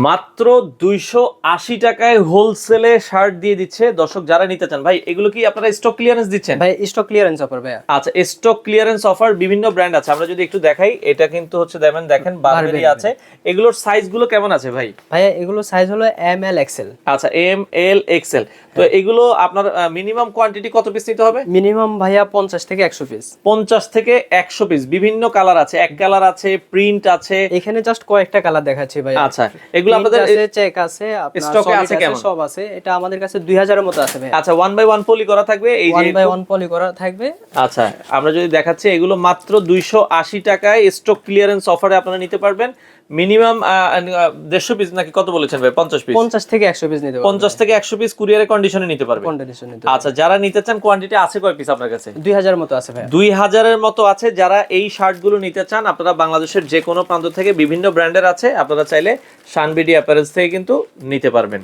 মাত্র 280 টাকায় হোলসেলে শার্ট দিয়ে দিচ্ছে দর্শক যারা নিতে চান। ভাই এগুলো কি আপনারা স্টক ক্লিয়ারেন্স দিচ্ছেন? ভাই স্টক ক্লিয়ারেন্স অফার ভাই। আচ্ছা, স্টক ক্লিয়ারেন্স অফার বিভিন্ন ব্র্যান্ড আছে, আমরা যদি একটু দেখাই। এটা কিন্তু হচ্ছে দেখেন বারবেরি আছে। এগুলোর সাইজ গুলো কেমন আছে ভাই? ভাই এগুলো সাইজ হলো এম এল এক্সেল। আচ্ছা, এম এল এক্সেল। তো এগুলো আপনার মিনিমাম কোয়ান্টিটি কত পিস নিতে হবে? মিনিমাম ভাইয়া 50 থেকে 100 পিস। 50 থেকে 100 পিস। বিভিন্ন কালার আছে, এক কালার আছে, প্রিন্ট আছে। এখানে জাস্ট কয়েকটা কালার দেখাচ্ছি ভাই। আচ্ছা, এগুলো আপনাদের আছে, চেক আছে, আপনার স্টকে আছে কেমন? সব আছে। এটা আমাদের কাছে 2000 এর মতো আছে ভাই। আচ্ছা, 1 বাই 1 পলি করা থাকবে, এই যে 1 বাই 1 পলি করা থাকবে। আচ্ছা, আমরা যদি দেখাচ্ছি এগুলো মাত্র 280 টাকায় স্টক ক্লিয়ারেন্স অফারে আপনারা নিতে পারবেন। মিনিমাম 150 পিস নাকি কত বলেছেন ভাই? 50 পিস। 50 থেকে 100 পিস নিতে পারবেন। 50 থেকে 100 পিস কুরিয়ারে কন্ডিশনে নিতে পারবেন। কন্ডিশনে নিতে। আচ্ছা, যারা নিতে চান কোয়ান্টিটি আছে কয় পিস আপনার কাছে? 2000 এর মতো আছে ভাই। 2000 এর মতো আছে। যারা এই শার্টগুলো নিতে চান, আপনারা বাংলাদেশের যে কোনো প্রান্ত থেকে, বিভিন্ন ব্র্যান্ডের আছে, আপনারা চাইলে শানবিডি অ্যাপারেলস থেকে কিন্তু নিতে পারবেন।